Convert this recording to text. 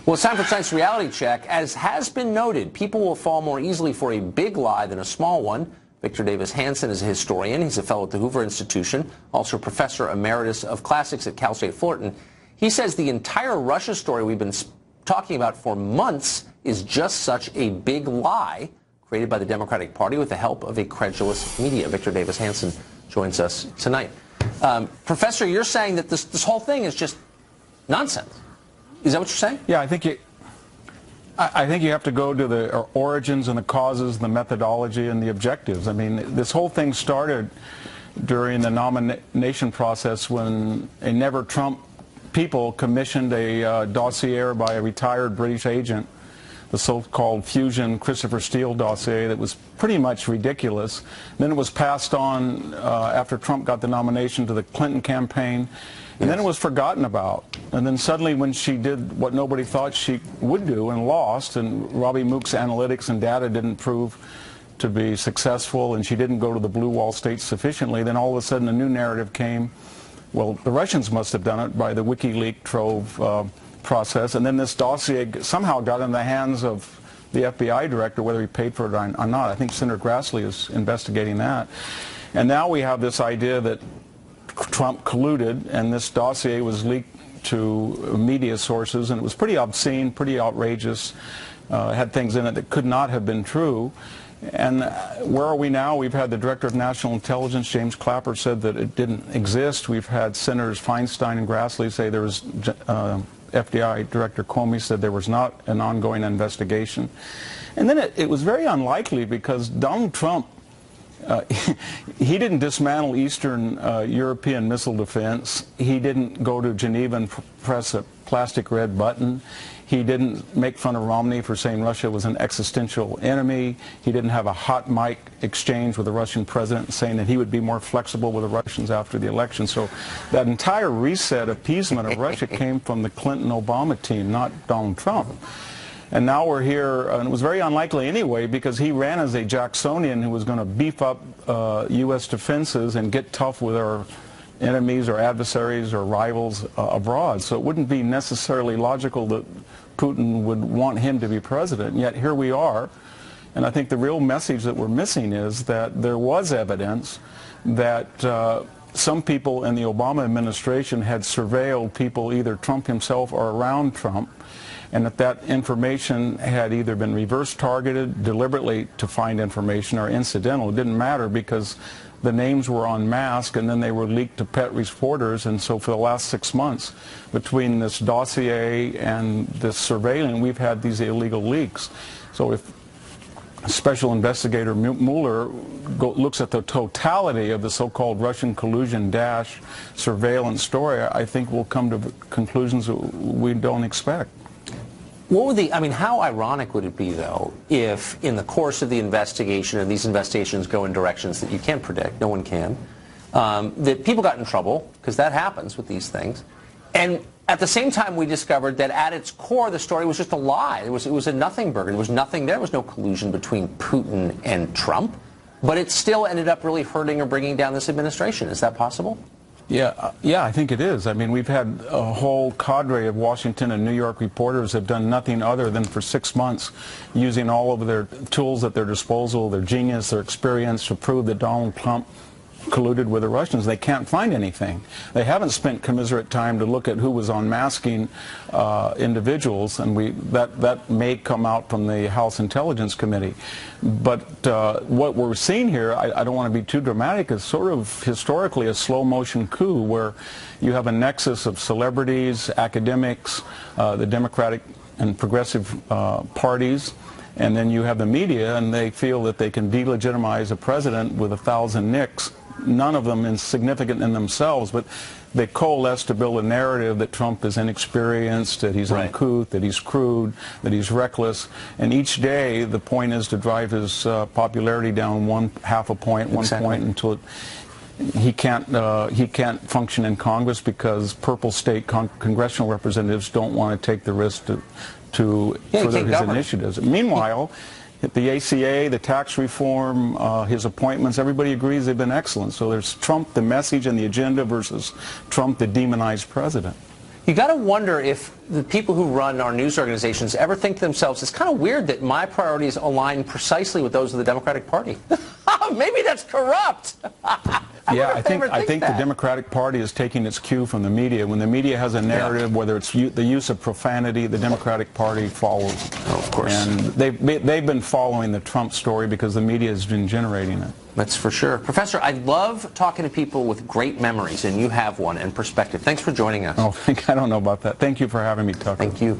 Well, it's time for tonight's reality check. As has been noted, people will fall more easily for a big lie than a small one. Victor Davis Hanson is a historian. He's a fellow at the Hoover Institution, also professor emeritus of classics at Cal State Fullerton. He says the entire Russia story we've been talking about for months is just such a big lie created by the Democratic Party with the help of a credulous media. Victor Davis Hanson joins us tonight. Professor, you're saying that this whole thing is just nonsense. Is that what you're saying? Yeah, I think you have to go to the origins and the causes, the methodology, and the objectives. I mean, this whole thing started during the nomination process when a Never Trump people commissioned a dossier by a retired British agent, the so-called Fusion Christopher Steele dossier that was pretty much ridiculous. Then it was passed on after Trump got the nomination to the Clinton campaign. And then it was forgotten about. And then suddenly when she did what nobody thought she would do and lost, and Robbie Mook's analytics and data didn't prove to be successful, and she didn't go to the blue wall states sufficiently, then all of a sudden a new narrative came. Well, the Russians must have done it by the WikiLeaks trove process. And then this dossier somehow got in the hands of the FBI director, whether he paid for it or not. I think Senator Grassley is investigating that. And now we have this idea that Trump colluded, and this dossier was leaked to media sources, and it was pretty obscene, pretty outrageous, had things in it that could not have been true. And where are we now? We've had the Director of National Intelligence, James Clapper, said that it didn't exist. We've had Senators Feinstein and Grassley say there was, FBI Director Comey said there was not an ongoing investigation. And then it was very unlikely because Donald Trump, he didn't dismantle Eastern European missile defense. He didn't go to Geneva and press a plastic red button. He didn't make fun of Romney for saying Russia was an existential enemy. He didn't have a hot mic exchange with the Russian president saying that he would be more flexible with the Russians after the election. So that entire reset appeasement of Russia came from the Clinton-Obama team, not Donald Trump. And now we're here, and it was very unlikely anyway, because he ran as a Jacksonian who was going to beef up U.S. defenses and get tough with our enemies or adversaries or rivals abroad. So it wouldn't be necessarily logical that Putin would want him to be president. And yet here we are. And I think the real message that we're missing is that there was evidence that some people in the Obama administration had surveilled people, either Trump himself or around Trump, and that information had either been reverse targeted deliberately to find information or incidental. It didn't matter because the names were unmasked and then they were leaked to pet reporters. And so for the last 6 months, between this dossier and this surveillance, we've had these illegal leaks. So if Special Investigator Mueller looks at the totality of the so-called Russian collusion surveillance story, I think we'll come to conclusions that we don't expect. What would how ironic would it be, though, if in the course of the investigation, and these investigations go in directions that you can't predict, no one can, that people got in trouble, because that happens with these things, and at the same time we discovered that at its core the story was just a lie. It was a nothing burger. There was nothing there. There was no collusion between Putin and Trump, but it still ended up really hurting or bringing down this administration. Is that possible? Yeah, I think it is. I mean, we've had a whole cadre of Washington and New York reporters have done nothing other than for 6 months using all of their tools at their disposal, their genius, their experience to prove that Donald Trump colluded with the Russians. They can't find anything. They haven't spent commiserate time to look at who was unmasking individuals, and that may come out from the House Intelligence Committee. But what we're seeing here, I don't want to be too dramatic, is sort of historically a slow-motion coup where you have a nexus of celebrities, academics, the Democratic and progressive parties, and then you have the media, and they feel that they can delegitimize a president with 1,000 nicks. None of them insignificant in themselves, but they coalesce to build a narrative that Trump is inexperienced, that he's uncouth, that he's crude, that he's reckless. And each day the point is to drive his popularity down half a point, 1 point, until he can't function in Congress because purple state congressional representatives don't want to take the risk to further his initiatives. Meanwhile, the ACA, the tax reform, his appointments, everybody agrees they've been excellent. So there's Trump, the message and the agenda, versus Trump, the demonized president. You got to wonder if the people who run our news organizations ever think to themselves, it's kind of weird that my priorities align precisely with those of the Democratic Party. Maybe that's corrupt. Yeah, I think the Democratic Party is taking its cue from the media. When the media has a narrative, whether it's the use of profanity, the Democratic Party follows. Oh, of course. And they've been following the Trump story because the media has been generating it. That's for sure. Professor, I love talking to people with great memories, and you have one, and perspective. Thanks for joining us. Oh, I don't know about that. Thank you for having me, Tucker. Thank you.